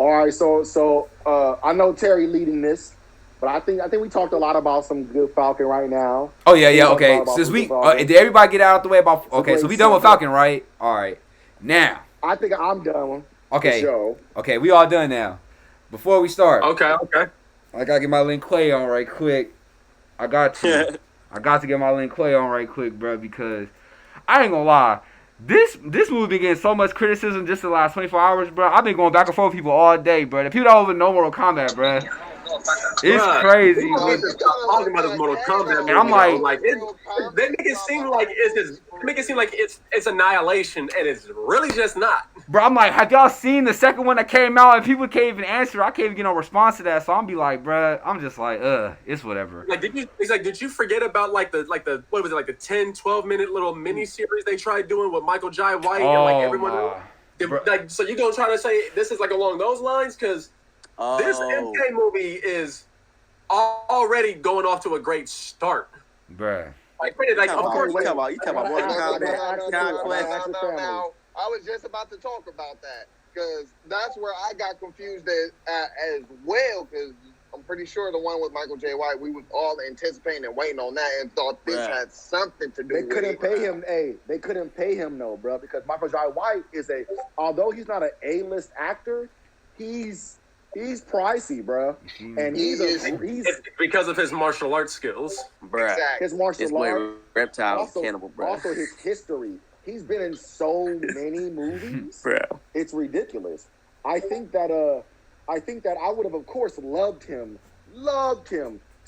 All right, so I know Terry leading this, but I think we talked a lot about some good Falcon right now. Oh yeah, We yeah. talked a lot Okay, about since some good we Falcon. did everybody get out of the way about? It's a Okay, so great we done with segment. Falcon, right? All right. Now, I think I'm done for okay, sure. okay, we all done now. Before we start, Okay, okay. I gotta get my Lin Quay on right quick. I got to. I got to get my Lin Quay on right quick, bro, because I ain't gonna lie. This movie been getting so much criticism just the last 24 hours, bro. I've been going back and forth with people all day, bro. The people don't even know Mortal Kombat, bro. It's Bruh, crazy, people Bro, need but to you stop gotta talking let about this that Mortal Kombat halo and I'm movie though. like, of Like real they confidence make it drop seem out like there. it's annihilation, and it's really just not. bro, I'm like, have y'all seen the second one that came out? And people can't even answer. I can't even get no response to that. So I'm be like, bro, I'm just like, it's whatever. Like, did you? It's like, did you forget about like the what was it, like the 10, 12 minute little mini series they tried doing with Michael Jai White and like Oh everyone my, bro. like, so you gonna try to say this is like along those lines? Because this Oh, MK movie is already going off to a great start. Bruh. Like, granted, like, of course, you talking I about gotta Mortal ask, I Kombat gotta ask you too. I gotta Conquest? ask your family. Now, I was just about to talk about that because that's where I got confused as well. Because I'm pretty sure the one with Michael J. White, we was all anticipating and waiting on that and thought this Right. had something to do They with couldn't it. pay him. They couldn't pay him though, bro, because Michael Jai White is although he's not an A-list actor, he's pricey, bro, and he's it's because of his martial arts skills. Bruh. Exactly. his martial This boy arts, reptile also, cannibal, bruh. also his history. He's been in so many movies. Bruh. It's ridiculous. I think that I would have, of course, loved him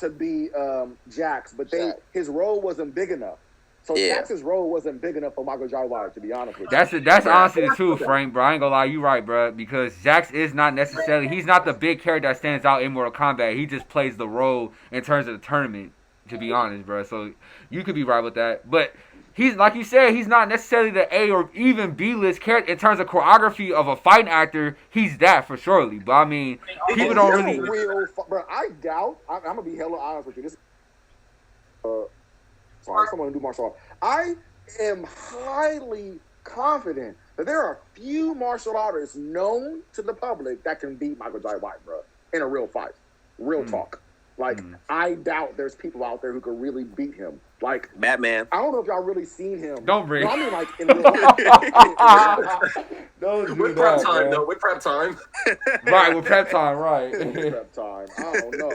to be Jax, but his role wasn't big enough. So Yeah. Jax's role wasn't big enough for Michael Jai White, to be honest with you. That's honestly the truth, Frank, bro. I ain't gonna lie, you right, bro. Because Jax is not necessarily, he's not the big character that stands out in Mortal Kombat. He just plays the role in terms of the tournament, to be honest, bro. So you could be right with that. But he's, like you said, he's not necessarily the A or even B list character in terms of choreography of a fighting actor. He's that for surely. But I mean, people don't He's really. a real, bro. I doubt. I'm gonna be hella honest with you. This, sorry, someone who do martial arts. I am highly confident that there are few martial artists known to the public that can beat Michael Jai White, bro, in a real fight. Real talk. Like, I doubt there's people out there who could really beat him. Like, Batman. I don't know if y'all really seen him. Don't bring. No, I mean, like, in real life. Don't do With prep that, time, bro. though. With prep time. Right, with prep time, right. Prep time. I don't know.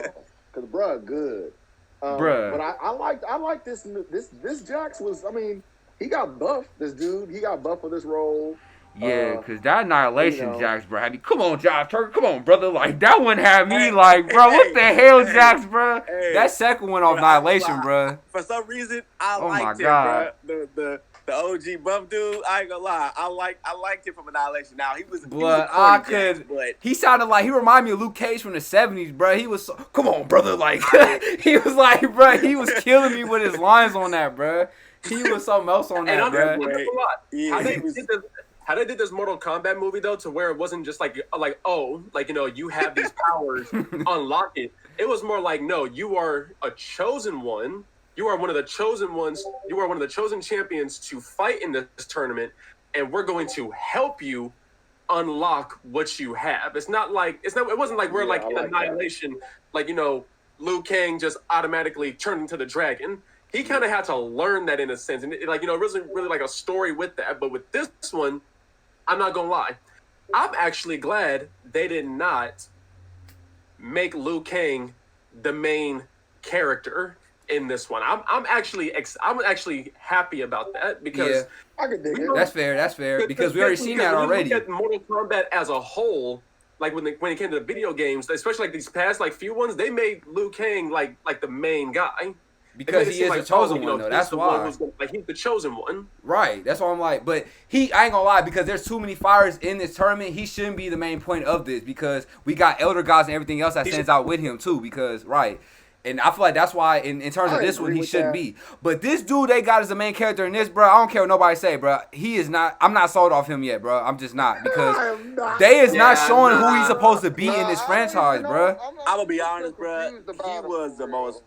Because, bruh, good. Bruh. But I like this Jax was, I mean, he got buff. This dude, he got buff for this role. Yeah, because that Annihilation you know. Jax, bro, had me. Come on, Josh Turker. Come on, brother. Like, that one had me like, bro, what the hell, Jax, bro? That second one of Annihilation, bro. For some reason, I Oh my liked him, God. bruh. The OG buff dude, I ain't gonna lie. I liked him from Annihilation. Now, he was But a I corny Jax, could. but He sounded like he reminded me of Luke Cage from the 70s, bro. He was so, come on, brother. Like, he was like, bro, he was killing me with his lines on that, bro. He was something else on And that, I'm bro. a lot. Yeah, How they did this Mortal Kombat movie though, to where it wasn't just like oh, like, you know, you have these powers, unlock it. It was more like, no, you are a chosen one. You are one of the chosen ones. You are one of the chosen champions to fight in this tournament, and we're going to help you unlock what you have. It wasn't like we're like I in like Annihilation, like, you know, Liu Kang just automatically turned into the dragon. He kind of had to learn that in a sense, and it, like, you know, it wasn't really like a story with that. But with this one, I'm not gonna lie, I'm actually glad they did not make Liu Kang the main character in this one. I'm actually happy about that because Yeah. I could dig it. That's fair. That's fair. Because we already seen that when you already. look at Mortal Kombat as a whole, like when it came to the video games, especially like these past like few ones, they made Liu Kang like the main guy. Because he is the chosen one, though. That's why. Like, he's the chosen one. Right. That's why I'm like, but I ain't gonna lie, because there's too many fighters in this tournament, he shouldn't be the main point of this, because we got Elder Gods and everything else that stands out with him too, because, right. And I feel like that's why, in terms of this one, he shouldn't be. But this dude they got as the main character in this, bro, I don't care what nobody say, bro. He is not, I'm not sold off him yet, bro. I'm just not. Because they is not showing who he's supposed to be in this franchise, bro. I'm gonna be honest, bro. He was the most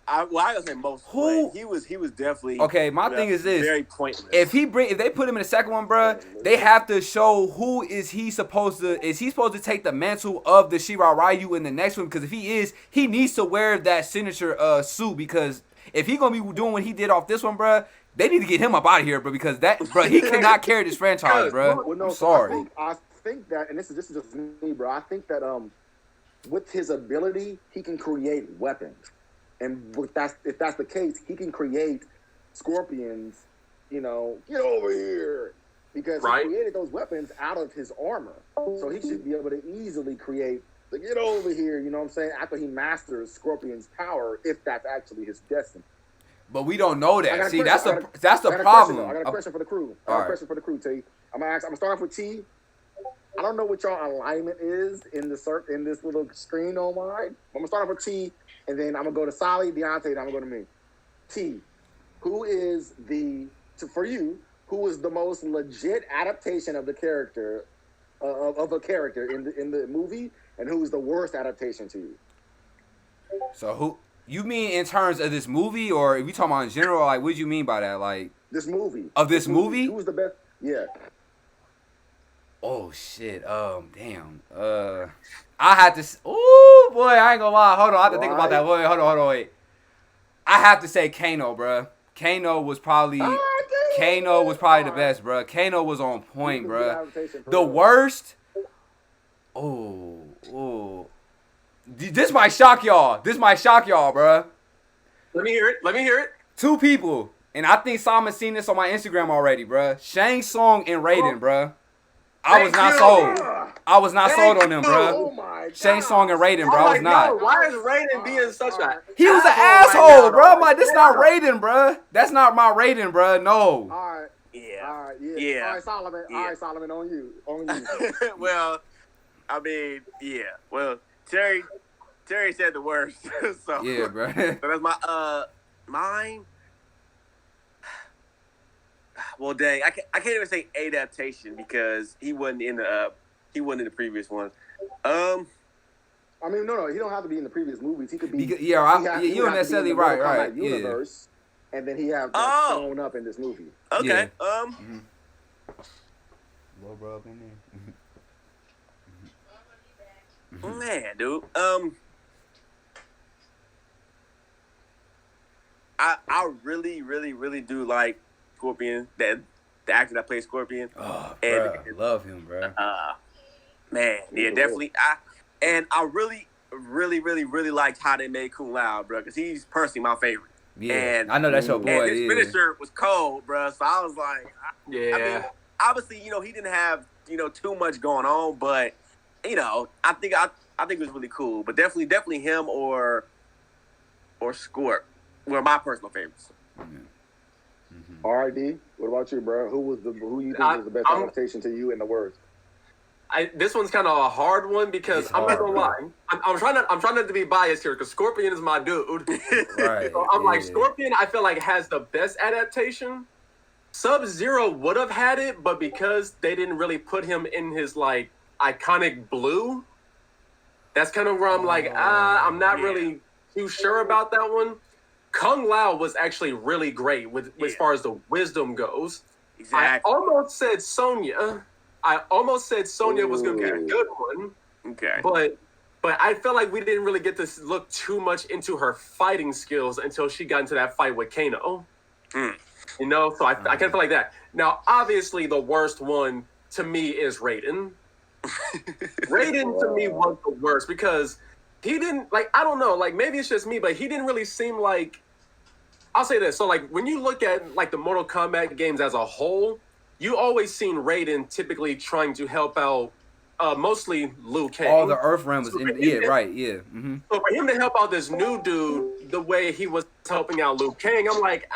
I ain't gonna say most. Who- But he was definitely Okay, my thing is this. very pointless. If they put him in the second one, bruh, they have to show who is he supposed to take the mantle of the Shirai Ryu in the next one? Because if he is, he needs to wear that signature suit, because if he gonna be doing what he did off this one, bruh, they need to get him up out of here, bro, because he cannot carry this franchise, bruh. Well, no, I'm so sorry. I think that, and this is just me, bro. I think that with his ability, he can create weapons, and if that's the case, he can create scorpions. You know, get over here, because Right. he created those weapons out of his armor, so he should be able to easily create the get over here. You know what I'm saying? After he masters Scorpion's power, if that's actually his destiny. But we don't know I got that. a See, question. that's the I got a problem. question, though. I got a question for the crew. I got All a right. question for the crew, T. I'm gonna start off with T. I don't know what y'all alignment is in this little screen on mine. I'm gonna start off with T, and then I'm gonna go to Solly, Deontay, and I'm gonna go to me. T, who is for you? Who is the most legit adaptation of the character of a character in the movie, and who is the worst adaptation to you? So who you mean in terms of this movie, or if you talking about in general? Like, what do you mean by that? Like, This movie. Of this movie? Who was the best? Yeah. oh shit, damn. I had to. Oh boy, I ain't gonna lie. Hold on, I have to think about that. Wait, hold on, wait. I have to say Kano, bruh. Kano was probably the best, bruh. Kano was on point, bruh. The worst. Oh. This might shock y'all. Bruh. Let me hear it. Two people, and I think Simon seen this on my Instagram already, bruh. Shang Tsung and Raiden, bruh. I was not sold. I was not sold on them, bruh. Oh my God. Shang Tsung and Raiden, bro. I'm I was like, not. yo, why is Raiden being such a He was an asshole, right now, bro. I'm like, this not Raiden, bro. That's not my Raiden, bro. No. All right. Yeah. All right. Yeah. Yeah. All right, Solomon. Yeah. All right, Solomon. On you. Well, I mean, yeah. Well, Terry said the worst. So Yeah, bro. So that's my mine. Well, dang, I can't even say adaptation because he wasn't in the previous ones. I mean, no. He don't have to be in the previous movies. He could be. You're he not would have to be in necessarily the Mortal right. Kombat Yeah. universe, and then he have Oh. shown up in this movie. Okay. Yeah. Little bro up in there. Man, dude. I really, really, really do like Scorpion. The actor that plays Scorpion. Oh, And- bro. Love him, bro. Man, yeah, definitely. I really, really, really, really liked how they made Kung Lao, bro, because he's personally my favorite. Yeah. and- I know that's your and boy. And his Yeah. finisher was cold, bro. So I was like, Yeah. I mean, obviously, he didn't have too much going on, but I think it was really cool. But definitely him or Scorp were my personal favorites. R.I.D. What about you, bro? Who you think was the best I'm- adaptation to you and the worst? This one's kind of a hard one because It's I'm not hard, gonna bro. lie. I'm trying not to be biased here because Scorpion is my dude. Right. So I'm like, yeah. Scorpion, I feel like has the best adaptation. Sub-Zero would have had it, but because they didn't really put him in his like iconic blue, that's kind of where I'm like, I'm not Yeah. really too sure about that one. Kung Lao was actually really great as Yeah. far as the wisdom goes. Exactly. I almost said Sonya was going to be a Ooh. good one, Okay. but I felt like we didn't really get to look too much into her fighting skills until she got into that fight with Kano. Mm. So I kind of feel like that. Now, obviously, the worst one to me is Raiden. Raiden to me was the worst because he didn't I don't know, maybe it's just me, but he didn't really seem like. I'll say this. So when you look at the Mortal Kombat games as a whole, you always seen Raiden typically trying to help out mostly Liu Kang. All the Earth Realm was So in. for him Yeah, to- right. Yeah. Mm-hmm. So for him to help out this new dude the way he was helping out Liu Kang, I'm like,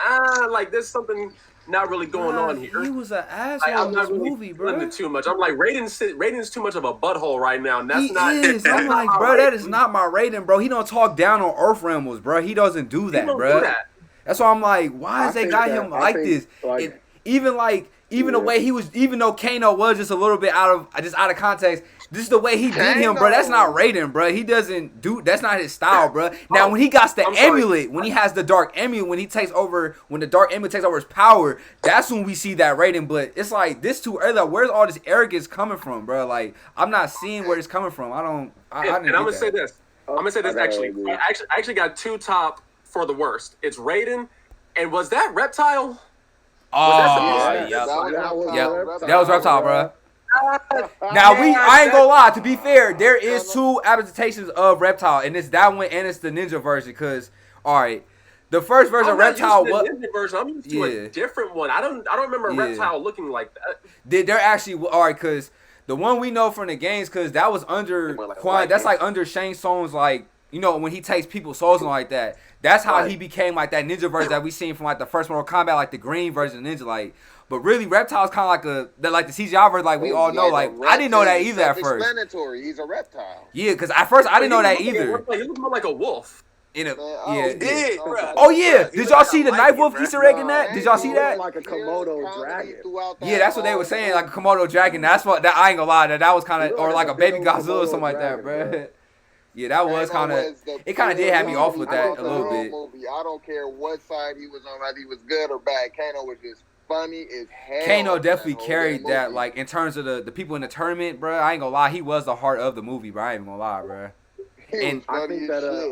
there's something not really going on here. He was an asshole I'm in not this really movie, feeling bro. it too much. I'm like, Raiden's too much of a butthole right now, and that's He not. is. That's I'm not like, my bro, that Raiden. is not my Raiden, bro. He don't talk down on Earth Realms, bro. He doesn't do He that, don't bro. do that. That's why I'm like, why I has they think got that- him I like think, this? like- Even the way he was, even though Kano was just a little bit out of context, This is the way he did him, bro. That's not Raiden, bro. He doesn't do. That's not his style, bro. Now when he got the amulet, when he has the dark amulet, when he takes over, when the dark amulet takes over his power, that's when we see that Raiden. But it's like this too early. Like, where's all this arrogance coming from, bro? Like I'm not seeing where it's coming from. I didn't I'm gonna get say that. this. I'm gonna say this actually. I actually got two top for the worst. It's Raiden, and was that Reptile? Oh, Yeah, that was Reptile, bro. Now I ain't gonna lie. To be fair, there is two adaptations of Reptile, and it's that one and it's the ninja version. Cause all right, the first version of Reptile was ninja version. I'm used to a different one. I don't remember Reptile looking like that. They're actually all right. Cause the one we know from the games, cause that was under Quan. That's like under Shang Tsung's, like, you know, when he takes people's souls and like that. That's how he became like that ninja version that we seen from like the first Mortal Kombat, like the green version of ninja, like. But really, Reptile's kind of like the CGI version, like we all know. Like I didn't know that either at first. Self-explanatory. He's a reptile. Yeah, because at first I didn't know that either. He looked more like a wolf. Oh yeah, did y'all see the Night Wolf Easter egg in that? Did y'all see that? Like a Komodo dragon. Yeah, that's what they were saying, like a Komodo dragon. That's what that I ain't gonna lie, that was kind of, or like a baby Godzilla or something like that, bro. Yeah, that was kind of. It kind of did have me off with that a little bit. I don't care what side he was on, whether he was good or bad. Kano was just funny as hell. Kano definitely carried that, like in terms of the people in the tournament, bro. I ain't gonna lie, he was the heart of the movie, bro. I ain't gonna lie, bro. And I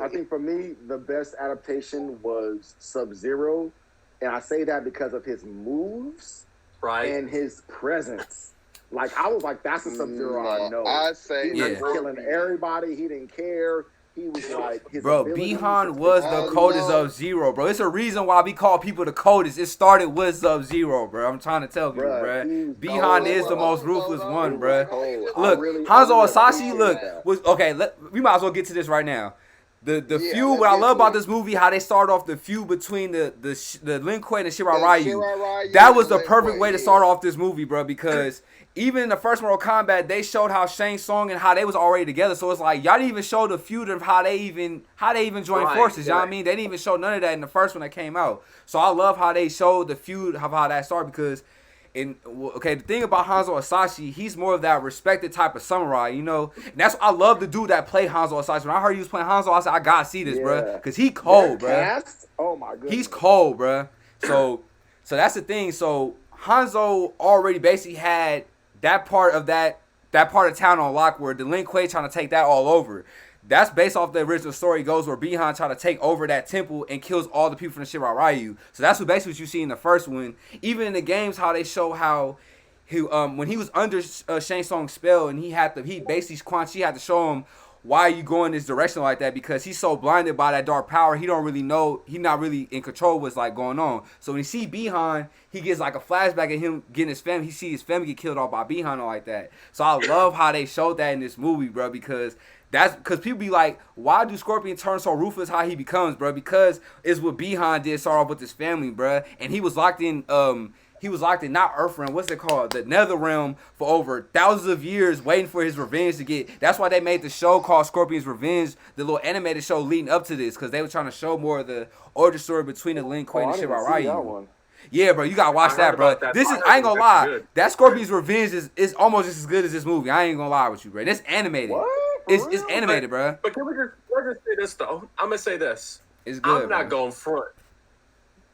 think for me, the best adaptation was Sub-Zero, and I say that because of his moves, and his presence. Like I was like, that's a Sub-Zero I know. I say he was killing everybody. He didn't care. He was like, his bro, Bihan was the coldest of Zero, bro. It's a reason why we call people the coldest. It started with Sub-Zero, bro. I'm trying to tell you, bro. Bihan is the most ruthless one, bro. Look, Hanzo Asashi, we might as well get to this right now. The feud, what I love about this movie, how they start off the feud between the Lin Kuei and Shirai Ryu. That was the perfect way to start off this movie, bro, because even in the first Mortal Kombat, they showed how Shang Tsung and how they was already together. So it's like, y'all didn't even show the feud of how they even joined forces. You know what I mean? They didn't even show none of that in the first one that came out. So I love how they showed the feud of how that started, because the thing about Hanzo Asashi, he's more of that respected type of samurai, you know? And that's I love the dude that played Hanzo Asashi. When I heard he was playing Hanzo, I said, I gotta see this, bro. Because he cold, bro. Oh, my goodness. He's cold, bro. So that's the thing. So Hanzo already basically had that part of town on lock, where the Lin Kuei trying to take that all over. That's based off the original story goes, where Bihan trying to take over that temple and kills all the people from the Shirai Ryu. So that's basically what you see in the first one. Even in the games, how they show how when he was under Shang Tsung's spell, and Quan Chi had to show him, why are you going this direction like that? Because he's so blinded by that dark power, he don't really know, he not really in control of what's like going on. So when you see Bihan, he gets like a flashback of him getting his family. He sees his family get killed off by Bihan or like that. So I love how they showed that in this movie, bro, because people be like, why do Scorpion turn so ruthless how he becomes, bro? Because it's what Bihan did start off with his family, bro. And he was locked in not Earthrealm, what's it called? The Netherrealm for over thousands of years, waiting for his revenge to get. That's why they made the show called Scorpion's Revenge, the little animated show leading up to this, because they were trying to show more of the origin story between the Lin Kuei and Shirai Ryu. Yeah, bro, you gotta watch that, bro. I ain't gonna lie. Good. That Scorpion's Revenge is almost just as good as this movie. I ain't gonna lie with you, bro. It's animated. What? It's animated, bro. But can we just say this though? I'm gonna say this. It's good. I'm not going front.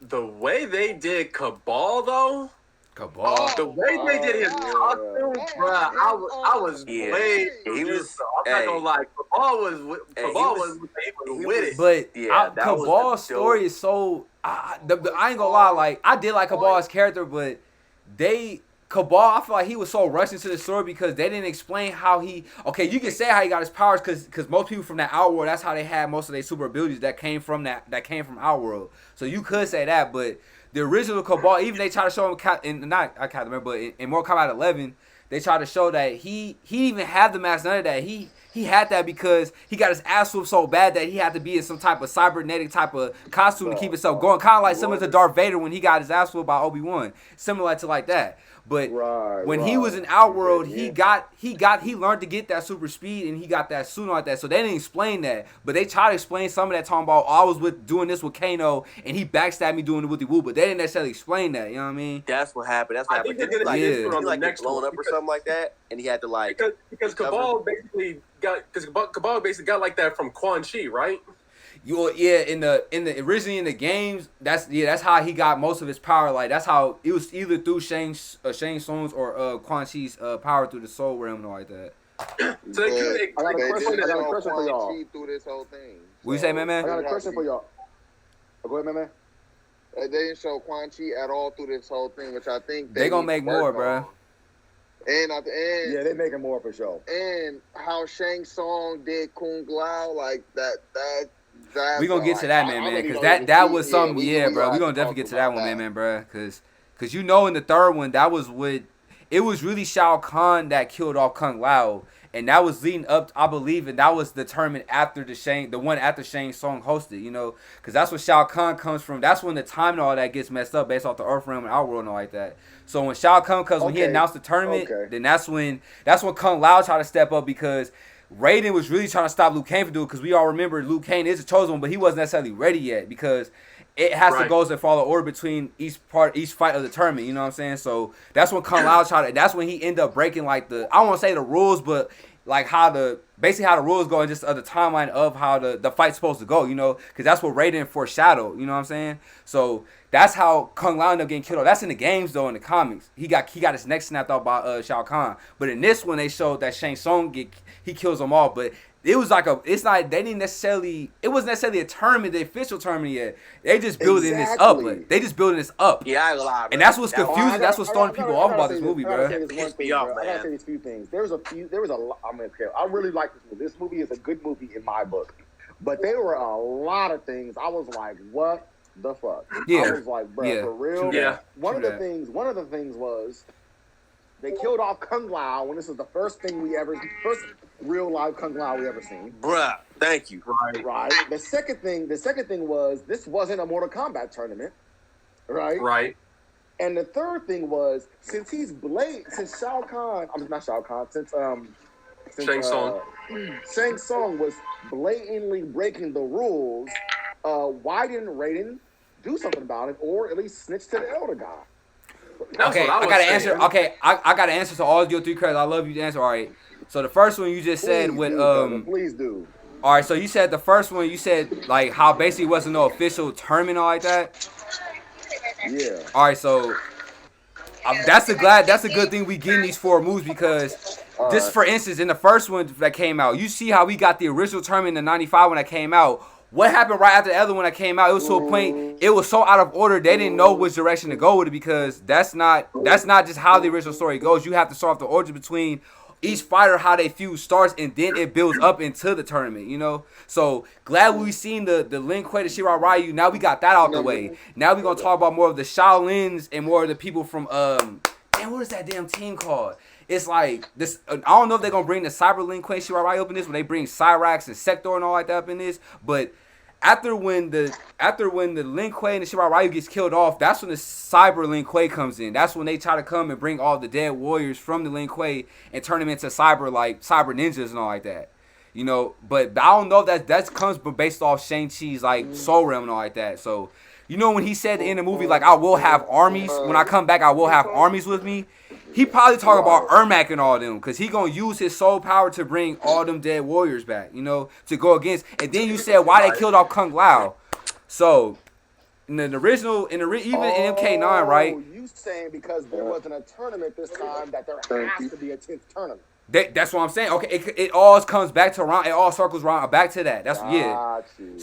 The way they did Cabal though. The way they did his costume, bro, I was way. He was. I'm not gonna lie. Cabal was with it. But Cabal's story is so. I ain't gonna lie. Like I did like Cabal's character, but Cabal, I feel like he was so rushed into the story because they didn't explain how he. Okay, you can say how he got his powers because most people from that Outworld, that's how they had most of their super abilities that came from Outworld. So you could say that, but the original Cabal, even they try to show him I can't remember, but in Mortal Kombat 11, they try to show that he didn't even have the mask, none of that. He had that because he got his ass whooped so bad that he had to be in some type of cybernetic type of costume to keep himself going. Kind of like similar to Darth Vader when he got his ass whooped by Obi-Wan. Similar to like that. But when he was in Outworld, he learned to get that super speed and he got that suit like that. So they didn't explain that, but they tried to explain some of that, talking about I was doing this with Kano and he backstabbed me doing it with the Woo, but they didn't necessarily explain that. You know what I mean? That's what happened. That's what happened. He like blowing up or something like that. and he had to like because Cabal basically got like that from Quan Chi, right? In the originally in the games, that's how he got most of his power. Like that's how it was either through Shang Tsung's or Quan Chi's power through the soul realm or like that. So I got a they question. didn't I got a show question for Quan y'all. Chi through this whole thing. What you say, man? I got a question for y'all. Go ahead, man. They didn't show Quan Chi at all through this whole thing, which I think They gonna make more, bro. bro. And at the end, Yeah, they making more for sure. and how Shang Tsung did Kung Lao like that. We gonna get to that, man, because that was something, bro. We gonna definitely get to that one, man, bro. Because in the third one, that was it was really Shao Kahn that killed off Kung Lao, and that was leading up, I believe, and that was determined after the one after Shang Tsung hosted, because that's where Shao Kahn comes from. That's when the time and all that gets messed up based off the Earth realm and our world and all like that. So when Shao Kahn comes, when he announced the tournament, then that's when Kung Lao tried to step up because Raiden was really trying to stop Liu Kang from doing it, because we all remember Liu Kang is a chosen one, but he wasn't necessarily ready yet because it has to go and follow order between each fight of the tournament. You know what I'm saying? So that's when Kung Lao tried. That's when he ended up breaking like I don't want to say the rules, but like basically how the rules go and just the timeline of how the fight's supposed to go. Because that's what Raiden foreshadowed. You know what I'm saying? So that's how Kung Lao ended up getting killed off. That's in the games though. In the comics, he got his neck snapped off by Shao Kahn. But in this one, they showed that Shang Tsung he kills them all. But it was like it wasn't necessarily a tournament, the official tournament yet. They just building this up. Like, they just building this up. Yeah, I ain't gonna lie, bro. And that's what's confusing. That's what's throwing people off about this movie, bro. I gotta say these few things. There was a lot. I really like this movie. This movie is a good movie in my book. But there were a lot of things I was like, what the fuck? Yeah. I was like, bro, for real? Yeah. One of the things was they killed off Kung Lao when this was the first real live Kung Lao we ever seen. Bruh, thank you. Right. The second thing was this wasn't a Mortal Kombat tournament. Right? Right. And the third thing was since Shao Kahn, Shang Tsung. Shang Tsung was blatantly breaking the rules, why didn't Raiden do something about it or at least snitch to the elder guy? Okay, I got to answer. Okay, I got to answer to all of your three credits. I love you to answer. All right. So the first one you just said please do. All right, so you said the first one you said like how basically wasn't no official tournament or like that. Yeah. All right, so that's a good thing we getting these 4 movies because just for instance in the first one that came out, you see how we got the original tournament in '95 when that came out. What happened right after the other one that came out? It was to a point. It was so out of order. They didn't know which direction to go with it because that's not just how the original story goes. You have to solve the origin between each fighter, how they feud starts, and then it builds up into the tournament. So glad we seen the Lin Kuei, the Shirai Ryu. Now we got that out the way. Now we gonna talk about more of the Shaolins and more of the people from what is that damn team called? It's like this. I don't know if they're gonna bring the Cyber Lin Kuei, Shirai Ryu up in this when they bring Cyrax and Sector and all like that up in this, but. After when the Lin Kuei and the Shirai Ryu gets killed off, that's when the Cyber Lin Kuei comes in. That's when they try to come and bring all the dead warriors from the Lin Kuei and turn them into cyber ninjas and all like that. But I don't know if that comes based off Shang-Chi's like soul realm and all like that. So, when he said in the movie like I will have armies when I come back, I will have armies with me. He probably talking about Ermac and all them because he gonna use his soul power to bring all them dead warriors back, to go against. And then you said why they killed off Kung Lao. So in the original, even in MK9, right? You saying because there wasn't a tournament this time that there has to be a 10th tournament. That's what I'm saying. Okay, it all comes back to around. It all circles around back to that. That's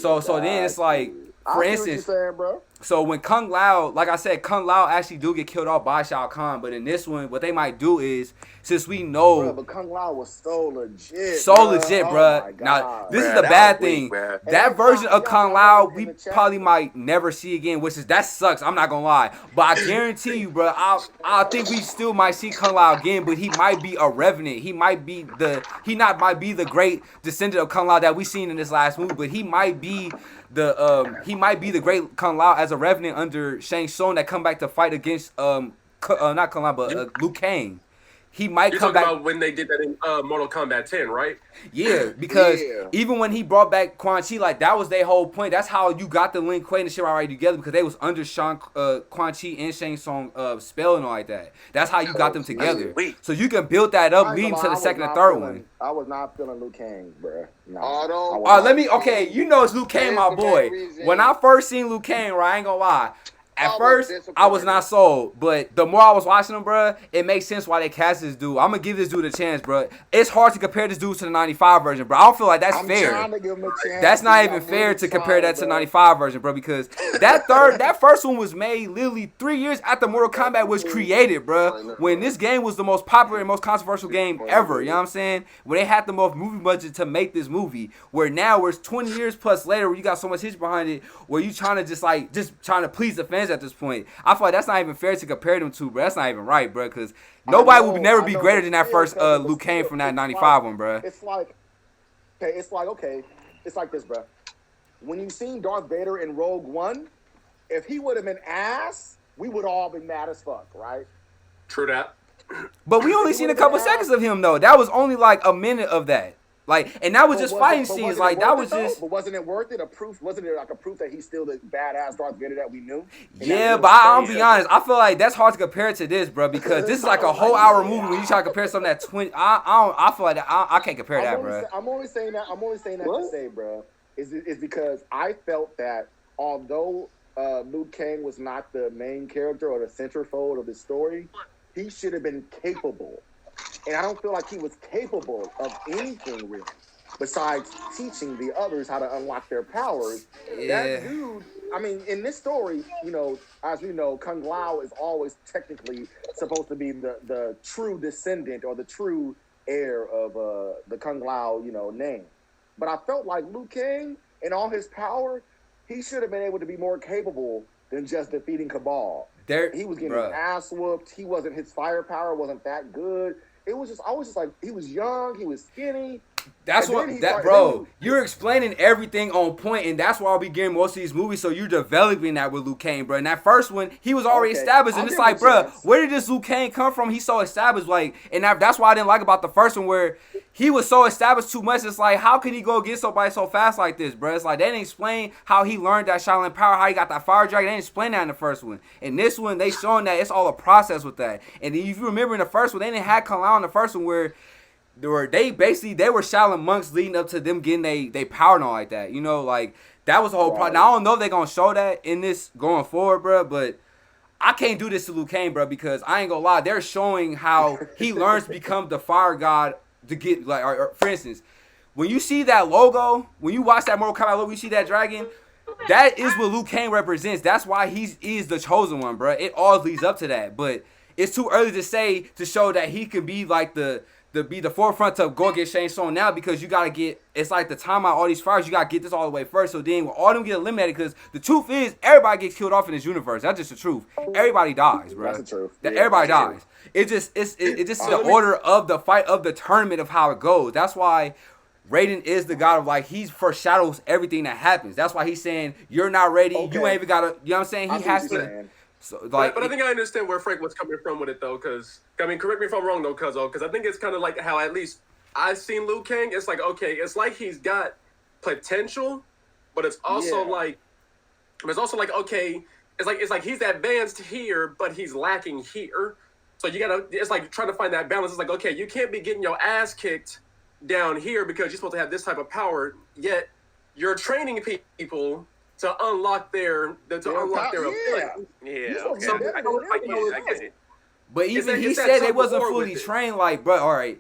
So then it's like, for instance, saying, bro. So when Kung Lao, like I said, Kung Lao actually do get killed off by Shao Kahn. But in this one, what they might do is, since we know, bro, but Kung Lao was so legit, bro. Now this is the bad thing. That version of Kung Lao, we probably might never see again. That sucks. I'm not gonna lie, but I guarantee you, bro. I think we still might see Kung Lao again, but he might be a revenant. He might be the great descendant of Kung Lao that we seen in this last movie, but he might be the great Kung Lao as a revenant under Shang Tsung that come back to fight against not Kung Lao but Liu Kang. he might You're come talking back. about when they did that in Mortal Kombat 10, right? Yeah, because Yeah. even when he brought back Quan Chi, like that was their whole point. That's how you got the Lin Kuei and shit already together because they was under Quan Chi and Shang Tsung spell and all like that. That's how you got them together. Sweet. So you can build that up, I ain't leading gonna to lie, the I second was and not third feeling- one. I was not feeling Liu Kang, bro. No. Oh, don't- I was Let not. me. Okay, you know it's Liu Kang, my That's the boy. main reason. When I first seen Liu Kang, right, I ain't gonna lie. I At was first, I was disappointed. not sold, but the more I was watching him, bruh, it makes sense why they cast this dude. I'm gonna give this dude a chance, bruh. It's hard to compare this dude to the 95 version, bro. I don't feel like that's I'm fair. trying to give him a chance. That's not I'm even really fair to compare trying, that to the bro. 95 version, bro, because that first one was made literally 3 years after Mortal Kombat was created, bro. When this game was the most popular and most controversial game ever, you know what I'm saying? Where they had the most movie budget to make this movie. Where now we're 20 years plus later, where you got so much history behind it, where you trying to just trying to please the fans at this point. I feel like that's not even fair to compare them to, bro. That's not even right, bro, because nobody would never be greater than that first Liu Kang from that 95 one, bro. It's like, okay, it's like this, bro. When you seen Darth Vader in Rogue One, if he would have been ass, we would all been mad as fuck, right? True that. But we only seen a couple seconds of him though. That was only like a minute of that. Like, and that was just fighting scenes. Like that was just. But wasn't it worth it? Wasn't it like a proof that he's still the badass Darth Vader that we knew? Yeah, but I'll be honest. I feel like that's hard to compare to this, bro, because this is like a whole hour movie when you try to compare something that 20. I feel like I can't compare that, bro. I'm only saying that to say, bro, is because I felt that although Liu Kang was not the main character or the centerfold of the story, he should have been capable. And I don't feel like he was capable of anything really, besides teaching the others how to unlock their powers. Yeah. That dude, I mean, in this story, as we know, Kung Lao is always technically supposed to be the true descendant or the true heir of the Kung Lao, name. But I felt like Liu Kang, in all his power, he should have been able to be more capable than just defeating Cabal. He was getting his ass whooped. His firepower wasn't that good. I was just like, he was young, he was skinny. That's bro, you're explaining everything on point, and that's why I'll be getting most of these movies, so you're developing that with Liu Kang, bro. And that first one, he was already established, and it's like, bro, where did this Liu Kang come from? He's so established, like, and that's why I didn't like about the first one, where he was so established too much. It's like, how can he go get somebody so fast like this, bro? It's like, they didn't explain how he learned that Shaolin power, how he got that fire dragon. They didn't explain that in the first one. In this one, they showing that it's all a process with that. And if you remember in the first one, they didn't have Kung Lao in the first one, where they were Shaolin monks leading up to them getting they power and all like that. Like that was the whole problem. Now I don't know if they're gonna show that in this going forward, bro, but I can't do this to Liu Kang, bro, because I ain't gonna lie, they're showing how he learns to become the fire god to get like or for instance, when you see that logo, when you watch that Mortal Kombat logo, you see that dragon, that is what Liu Kang represents. That's why he is the chosen one, bro. It all leads up to that. But it's too early to show that he can be like the forefront to go against Shang Tsung now, because you gotta get, it's like the time out all these fires, you gotta get this all the way first. So then when all them get eliminated, because the truth is everybody gets killed off in this universe. That's just the truth. Everybody dies, bro. That's the truth. Everybody dies. It just is the order of the fight of the tournament of how it goes. That's why Raiden is the god of, like, he foreshadows everything that happens. That's why he's saying you're not ready. Okay. You ain't even gotta. You know what I'm saying? He has to. So, like, but I think I understand where Frank was coming from with it, though, because, I mean, correct me if I'm wrong, though, because I think it's kind of like how at least I've seen Liu Kang. It's like, okay, it's like he's got potential, but it's also okay, it's like he's advanced here, but he's lacking here. So you gotta, it's like trying to find that balance. It's like, okay, you can't be getting your ass kicked down here because you're supposed to have this type of power, yet you're training people to unlock their ability. Yeah, okay. So, I get it. But even he it's that said they tug of wasn't war fully with it. trained. Like, bro, all right.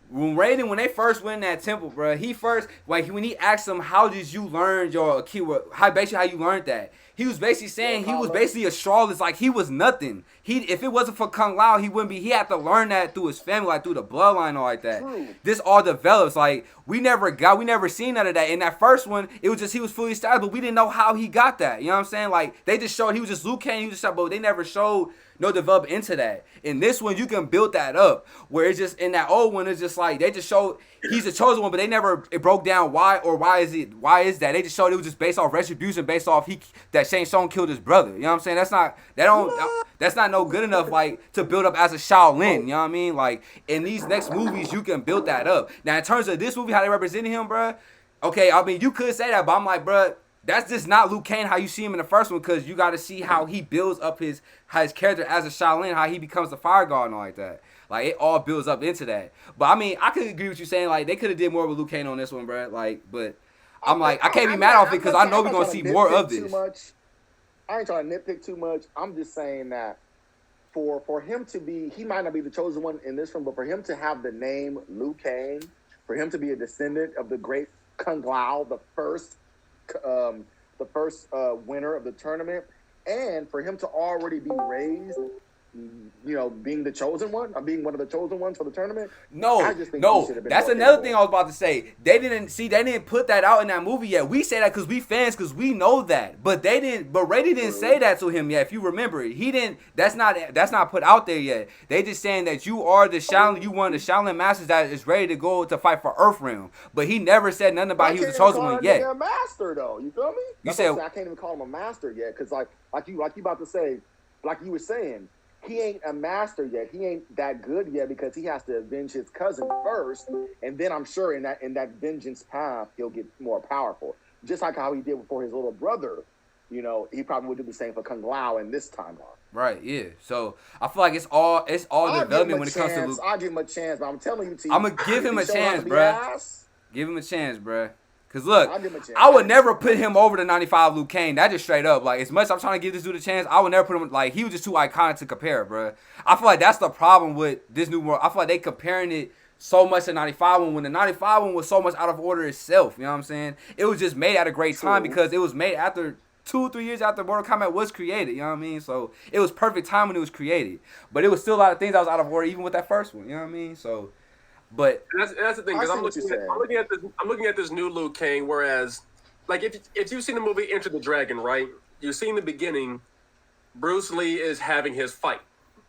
When Raiden, when they first went in that temple, bro, when he asked him, how did you learn your keyword, how you learned that? He was basically saying he was basically a strawless, like he was nothing. If it wasn't for Kung Lao, he wouldn't be. He had to learn that through his family, like through the bloodline, or like that. True. This all develops. Like we never seen none of that. In that first one, it was just he was fully established, but we didn't know how he got that. You know what I'm saying? Like they just showed he was just Liu Kang, but they never showed develop into that. In this one, you can build that up. Where it's just in that old one, it's just like they just showed he's the chosen one, but they never it broke down why is that. They just showed it was just based off retribution, based off that Shang Tsung killed his brother. You know what I'm saying? That's not no good enough like to build up as a Shaolin. You know what I mean? Like in these next movies, you can build that up. Now in terms of this movie, how they represented him, bruh. Okay, I mean you could say that, but I'm like, bruh. That's just not Liu Kang how you see him in the first one, because you got to see how he builds up his character as a Shaolin, how he becomes the fire god and all like that. Like it all builds up into that. But I mean, I could agree with you saying like they could have did more with Liu Kang on this one, bro. Like, but I'm like I can't be mad off it because I know we're gonna see more of this. I ain't trying to nitpick too much. I'm just saying that for him to be, he might not be the chosen one in this one, but for him to have the name Liu Kang, for him to be a descendant of the great Kung Lao, the first winner of the tournament, and for him to already be raised, being the chosen one, or being one of the chosen ones for the tournament. No, that's another thing I was about to say. They didn't put that out in that movie yet. We say that because we fans, because we know that, but they didn't. But Ray didn't say that to him yet. If you remember it, he didn't. That's not put out there yet. They just saying that you are the Shaolin, you one of the Shaolin masters that is ready to go to fight for Earthrealm. But he never said nothing about he was the chosen one yet. A master though, you feel me? You said I can't even call him a master yet, because like you about to say, like you were saying. He ain't a master yet. He ain't that good yet because he has to avenge his cousin first, and then I'm sure in that vengeance path he'll get more powerful. Just like how he did for his little brother, he probably would do the same for Kung Lao in this timeline. Right, yeah. So I feel like it's all development when it comes to Luke. I'll give him a chance, but I'm telling you, T, I'm gonna give him a chance, bruh. Give him a chance, bruh. Cause look, I would never put him over the 95 Liu Kang. That just straight up. Like as much as I'm trying to give this dude a chance, I would never put him like he was just too iconic to compare, bro. I feel like that's the problem with this new world. I feel like they comparing it so much to 95 one when the 95 one was so much out of order itself. You know what I'm saying? It was just made at a great time because it was made after 2-3 years after Mortal Kombat was created. You know what I mean? So it was perfect time when it was created. But it was still a lot of things that was out of order even with that first one. You know what I mean? So. But that's the thing, because I'm looking at this new Liu Kang. Whereas, like if you've seen the movie Enter the Dragon, right? You see in the beginning, Bruce Lee is having his fight,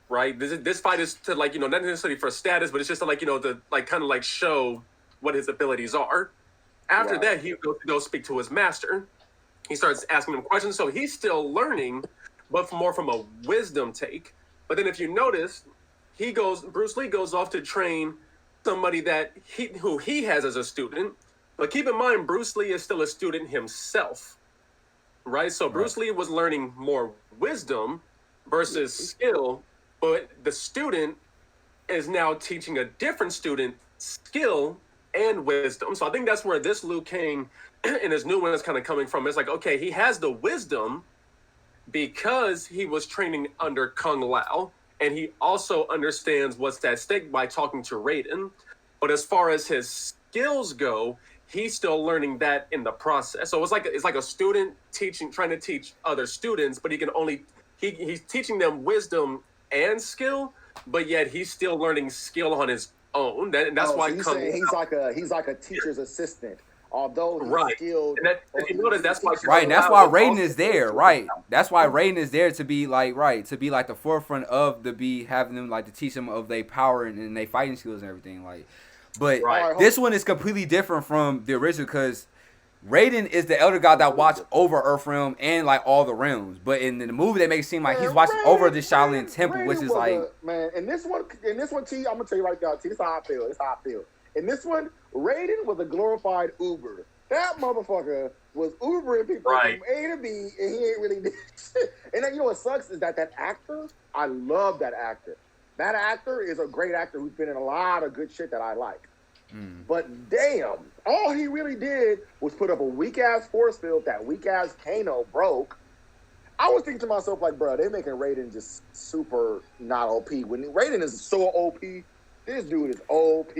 right? This fight is to not necessarily for status, but it's just to to kind of show what his abilities are. After that, he goes to speak to his master. He starts asking him questions, so he's still learning, but more from a wisdom take. But then if you notice, Bruce Lee goes off to train somebody that who he has as a student, but keep in mind Bruce Lee is still a student himself, right? So Bruce Lee was learning more wisdom versus skill, but the student is now teaching a different student skill and wisdom. So I think that's where this Liu Kang and his new one is kind of coming from. It's like, okay, he has the wisdom because he was training under Kung Lao, and he also understands what's at stake by talking to Raiden. But as far as his skills go, he's still learning that in the process. So it's like a student trying to teach other students, but he's teaching them wisdom and skill, but yet he's still learning skill on his own. That's why he's like a teacher's assistant. Although he's skilled, that's why Raiden is there, right? That's why Raiden is there to be like the forefront of having them to teach them of their power and their fighting skills and everything. But this one is completely different from the original because Raiden is the elder god that watched over Earthrealm and all the realms. But in the movie, they make it seem like he's watching over the Shaolin Temple, which is in this one, T, I'm gonna tell you right now, T, this is how I feel. In this one, Raiden was a glorified Uber. That motherfucker was Ubering people from A to B, and he ain't really did shit. And then what sucks is that actor, I love that actor. That actor is a great actor who's been in a lot of good shit that I like. But damn, all he really did was put up a weak-ass force field that weak-ass Kano broke. I was thinking to myself, bro, they're making Raiden just super not OP. When Raiden is so OP, this dude is OP.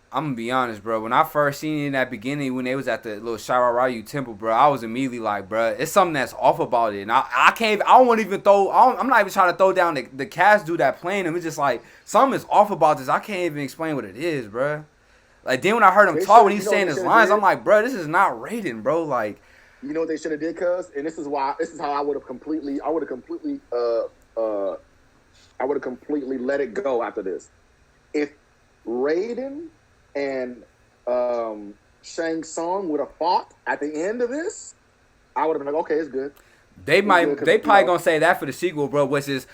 I'm gonna be honest, bro. When I first seen it in that beginning, when they was at the little Shara Ryu temple, bro, I was immediately like, bro, it's something that's off about it. And I'm not even trying to throw down the cast dude that playing him. It's just something is off about this. I can't even explain what it is, bro. Then when I heard him talk, when he's saying his lines, I'm like, bro, this is not Raiden, bro. You know what they should have did, cuz? And this is how I would have completely I would have completely let it go after this. If Raiden and Shang Tsung would have fought at the end of this, I would have been like, okay, it's good. They good, probably gonna say that for the sequel, bro. Which is,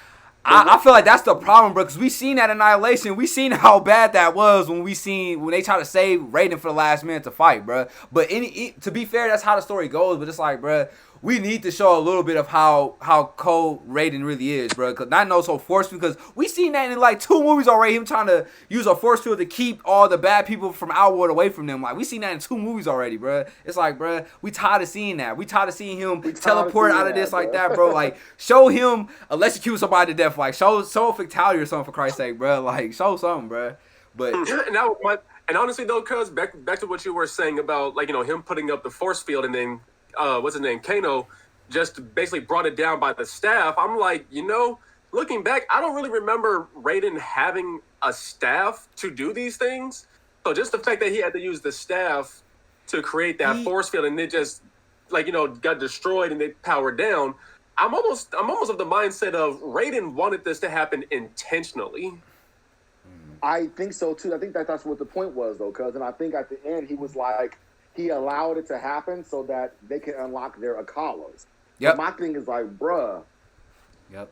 I feel like that's the problem, bro. Because we seen that Annihilation, we seen how bad that was when they try to save Raiden for the last minute to fight, bro. But to be fair, that's how the story goes. But it's like, bro, we need to show a little bit of how cold Raiden really is, bro. Because not so forceful. Because we seen that in like 2 movies already. Him trying to use a force field to keep all the bad people from Outworld away from them. Like we seen that in 2 movies already, bro. It's like, bro, we tired of seeing that. We tired of seeing him teleport out of this like that, bro. Like show him electrocute somebody to death. Like show a fatality or something for Christ's sake, bro. Like show something, bro. But and honestly though, cuz back to what you were saying about like him putting up the force field and then what's his name, Kano, just basically brought it down by the staff. I'm like, looking back, I don't really remember Raiden having a staff to do these things. So just the fact that he had to use the staff to create that force field and it just got destroyed and it powered down. I'm almost of the mindset of Raiden wanted this to happen intentionally. I think so too. I think that's what the point was though, cuz, and I think at the end he was like, he allowed it to happen so that they can unlock their Akalas. Yep. But my thing is like, bruh. Yep.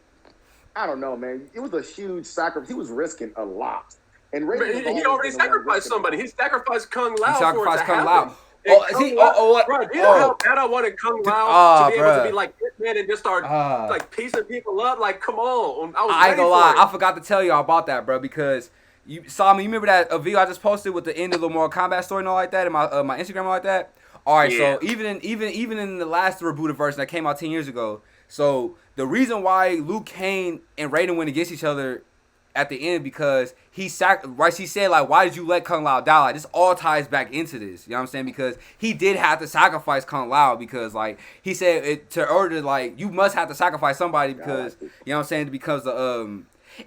I don't know, man. It was a huge sacrifice. He was risking a lot. And Raiden he already sacrificed somebody. He sacrificed Kung Lao. He sacrificed Kung Lao. Bro, do you know how bad I wanted Kung Lao to be able to be like Hitman and just start like piecing people up? Like, come on. I ain't gonna lie. I forgot to tell y'all about that, bro, because you saw me. You remember that video I just posted with the end of the Mortal Kombat story and all like that in my Instagram and all like that? All right, so even in the last rebooted version that came out 10 years ago, so the reason why Liu Kang and Raiden went against each other at the end because he said like, why did you let Kung Lao die? Like this all ties back into this, you know what I'm saying? Because he did have to sacrifice Kung Lao because like he said to order like you must have to sacrifice somebody because you know what I'm saying because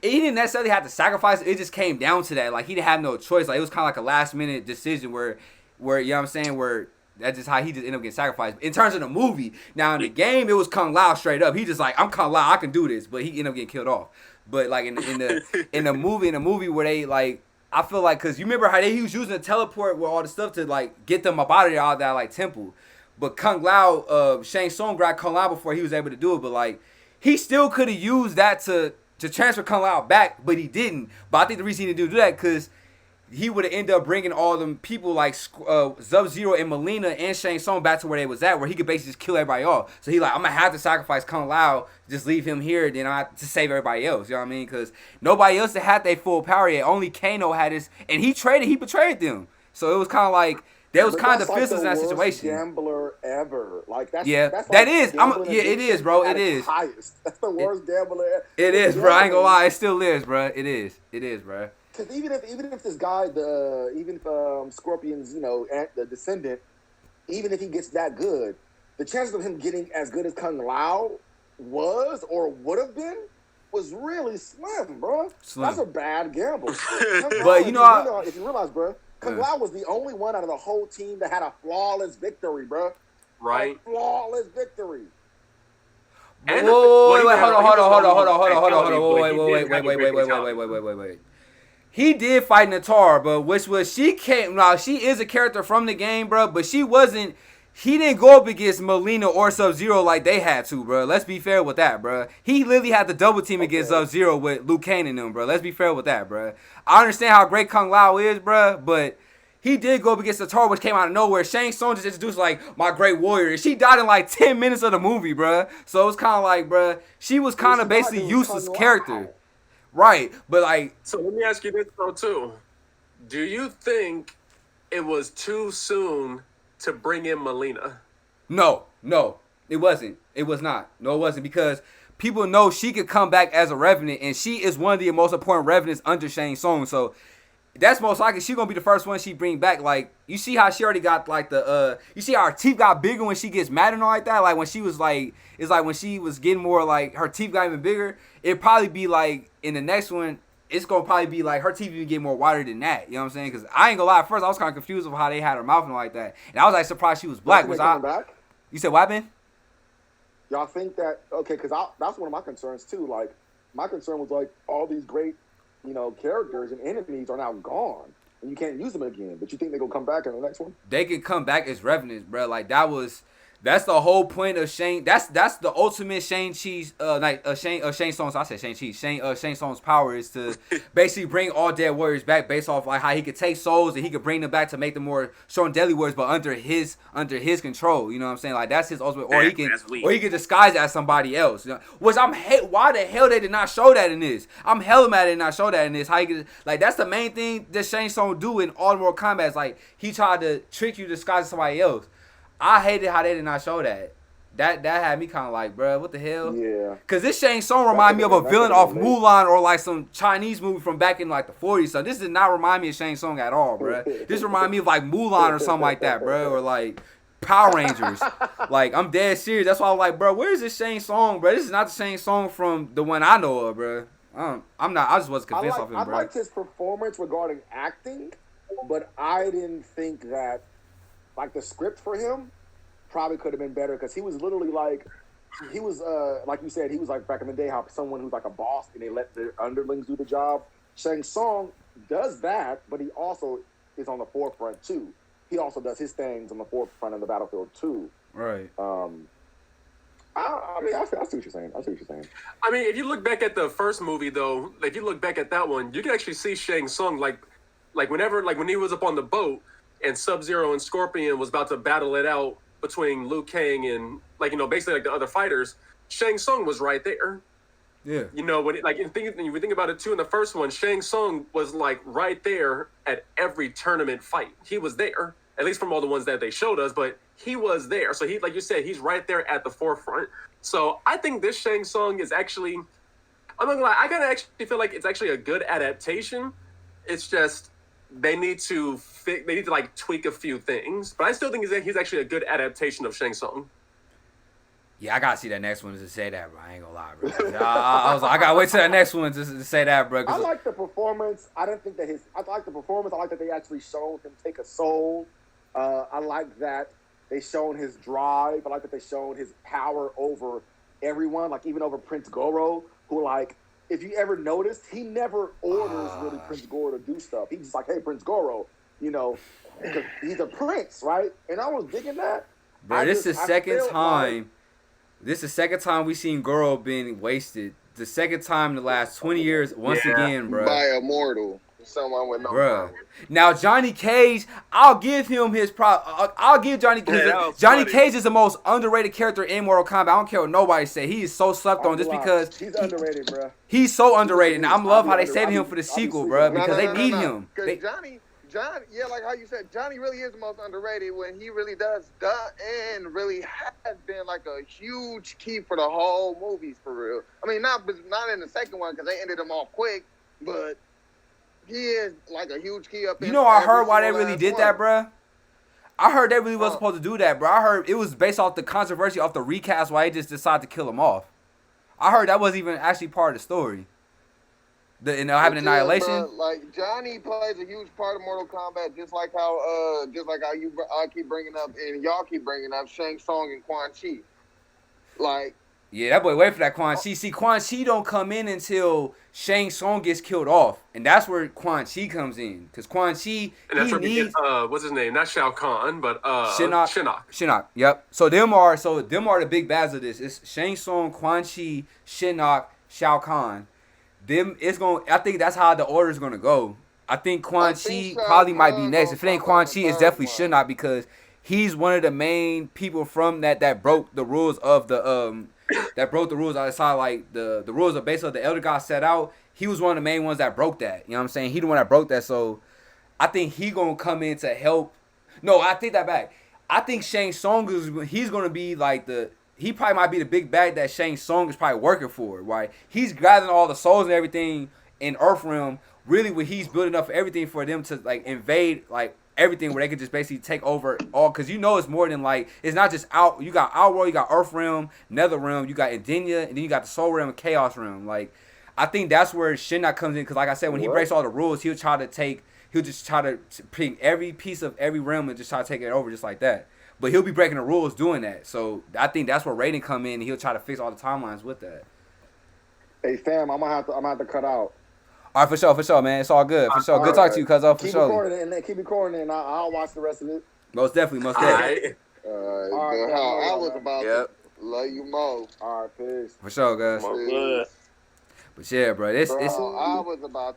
he didn't necessarily have to sacrifice it just came down to that like he didn't have no choice like it was kind of like a last minute decision where you know what I'm saying where that's just how he just ended up getting sacrificed. In terms of the movie, now in the game, it was Kung Lao straight up. He just like, I'm Kung Lao, I can do this, but he ended up getting killed off. But like in the movie where they like, I feel like because you remember how he was using a teleport with all the stuff to like get them up out of there, out of that like temple. But Kung Lao, Shang Tsung grabbed Kung Lao before he was able to do it. But like he still could have used that to transfer Kung Lao back, but he didn't. But I think the reason he didn't do that because he would have ended up bringing all them people like Sub-Zero and Melina and Shang Tsung back to where they was at, where he could basically just kill everybody off. So he like, I'm going to have to sacrifice Kung Lao, just leave him here, then I have to save everybody else. You know what I mean? Because nobody else had their full power yet. Only Kano had his, and he betrayed them. So it was kind of like, there was kind of defenseless in that situation. Gambler ever. Like that's that like is. It is, bro. It is. Highest. That's the worst gambler ever. It is, bro. I ain't gonna lie. It still is, bro. It is, bro. Because even if this guy, Scorpion's, the descendant, even if he gets that good, the chances of him getting as good as Kung Lao was or would have been was really slim, bro. Slim. That's a bad gamble. But if you realize, bro, Kung Lao was the only one out of the whole team that had a flawless victory, bro. Right. A flawless victory. Wait, hold on, wait. He did fight Natara, but she is a character from the game, bro, but he didn't go up against Melina or Sub-Zero like they had to, bro. Let's be fair with that, bro. He literally had to double team against Sub-Zero with Liu Kang and them, bro. Let's be fair with that, bro. I understand how great Kung Lao is, bro, but he did go up against Natara, which came out of nowhere. Shang Tsung just introduced, like, my great warrior. And she died in, like, 10 minutes of the movie, bro. So it was kind of like, bro, she was kind of basically useless character. Right, but like... So let me ask you this, though, too. Do you think it was too soon to bring in Melina? No, it wasn't. It was not. No, it wasn't, because people know she could come back as a Revenant, and she is one of the most important Revenants under Shang Tsung, so... That's most likely she's gonna be the first one she bring back. Like, you see how she already got like you see how her teeth got bigger when she gets mad and all like that. Like when she was like, it's like when she was getting more like her teeth got even bigger. It'd probably be like in the next one, it's gonna probably be like her teeth even get more wider than that. You know what I'm saying? Because I ain't gonna lie, at first I was kind of confused with how they had her mouth and all like that, and I was like surprised she was black. Was I? Back? You said what, man? Y'all think that okay? Because that's one of my concerns too. Like, my concern was like all these great, characters and enemies are now gone, and you can't use them again. But you think they're gonna come back in the next one? They can come back as revenants, bro. Like that's the whole point of Shane. That's the ultimate Shang-Chi's Shang Tsung's. I said Shang-Chi. Shang Tsung's power is to basically bring all dead warriors back based off like how he could take souls and he could bring them back to make them more strong deadly warriors, but under his control. You know what I'm saying? Like that's his ultimate. Or he can disguise it as somebody else. Which why the hell they did not show that in this? I'm hella mad they did not show that in this. How he could, like that's the main thing that Shang Tsung do in all Mortal Kombat. Is like he tried to trick you to disguise as somebody else. I hated how they did not show that. That had me kind of like, bro, what the hell? Yeah. Because this Shang Tsung remind me of a villain off Mulan or like some Chinese movie from back in like the 40s. So this did not remind me of Shang Tsung at all, bro. This remind me of like Mulan or something like that, bro. Or like Power Rangers. Like, I'm dead serious. That's why I'm like, bro, where is this Shang Tsung, bro? This is not the Shang Tsung from the one I know of, bro. I'm not. I just wasn't convinced of him, bro. I liked his performance regarding acting, but I didn't think that, like, the script for him probably could have been better because he was literally like, he was like you said, he was like back in the day how someone who's like a boss and they let their underlings do the job. Shang Tsung does that, but he also is on the forefront too. He also does his things on the forefront of the battlefield too. Right. I mean, I see what you're saying. I mean, if you look back at the first movie, though, like, if you look back at that one, you can actually see Shang Tsung, like when he was up on the boat and Sub-Zero and Scorpion was about to battle it out between Liu Kang and, like, you know, basically like the other fighters, Shang Tsung was right there. Yeah. You know, when you think about it too, in the first one, Shang Tsung was like right there at every tournament fight. He was there, at least from all the ones that they showed us, but he was there. So he, like you said, he's right there at the forefront. So I think this Shang Tsung is actually, I'm not gonna lie, I gotta actually feel like it's actually a good adaptation. It's just they need to like tweak a few things, but I still think he's actually a good adaptation of Shang Tsung. Yeah, I gotta see that next one to say that, bro. I ain't gonna lie, bro. I was like, I gotta wait till that next one to say that, bro. I like the performance. I didn't think that I like the performance. I like that they actually showed him take a soul. I like that they showed his drive. I like that they showed his power over everyone, like even over Prince Goro, who, like, if you ever noticed, he never orders really Prince Goro to do stuff. He's just like, hey, Prince Goro, you know, because he's a prince, right? And I was digging that. Bro, this is the second time. This is the second time we seen Goro being wasted. The second time in the last 20 years, once again, bro. By a mortal. Someone with no power. Now, Johnny Cage, I'll give him his I'll give Johnny Cage. Johnny Cage is the most underrated character in Mortal Kombat. I don't care what nobody say. He is so slept on just because he's underrated, bro. He's so underrated. And I love how they saving him for the sequel, bro, because they need him. Because John, yeah, like how you said, Johnny really is the most underrated when he really does and really has been like a huge key for the whole movies for real. I mean, not in the second one because they ended them off quick, but he is like a huge key up in. You know, I heard why they really did that, bro. I heard they really wasn't supposed to do that, bro. I heard it was based off the controversy off the recast why they just decided to kill him off. I heard that wasn't even actually part of the story. Having Annihilation. Bro, like Johnny plays a huge part of Mortal Kombat, just like how you keep bringing up and y'all keep bringing up Shang Tsung and Quan Chi. Like, yeah, that boy wait for that Quan Chi. See, Quan Chi don't come in until Shang Tsung gets killed off, and that's where Quan Chi comes in. Cause Quan Chi, and that's where we get, what's his name? Not Shao Kahn, but Shinnok. Yep. So them are the big bads of this. It's Shang Tsung, Quan Chi, Shinnok, Shao Kahn. I think that's how the order is gonna go. I think Quan Chi probably might be next. If it ain't Quan Chi, it's definitely Shinnok because he's one of the main people from that broke the rules of the outside, like the rules of basically the Elder God set out. He was one of the main ones that broke that. You know what I'm saying? He the one that broke that. So I think he gonna come in to help. No, I take that back. I think Shang Tsung he's gonna be like he probably might be the big bad that Shang Tsung is probably working for, right? He's gathering all the souls and everything in Earthrealm, really what he's building up for everything for them to, like, invade, like, everything where they can just basically take over all, because you know it's more than, like, it's not just you got Outworld, you got Earthrealm, Netherrealm, you got Edenia, and then you got the Soul Realm and Chaos Realm. Like, I think that's where Shinnok comes in, because like I said, when he breaks all the rules, he'll just try to pick every piece of every realm and just try to take it over just like that. But he'll be breaking the rules doing that. So I think that's where Raiden come in and he'll try to fix all the timelines with that. Hey fam, I'm gonna have to cut out. All right, for sure, man. It's all good. For sure. Good talk to you, cuz for Keep sure. recording and then keep recording and I'll watch the rest of it. Most definitely. All right. All right, I was about Yep. to love you more. All right, peace. For sure, guys. Good. But yeah, bro, it's Bro, I was about to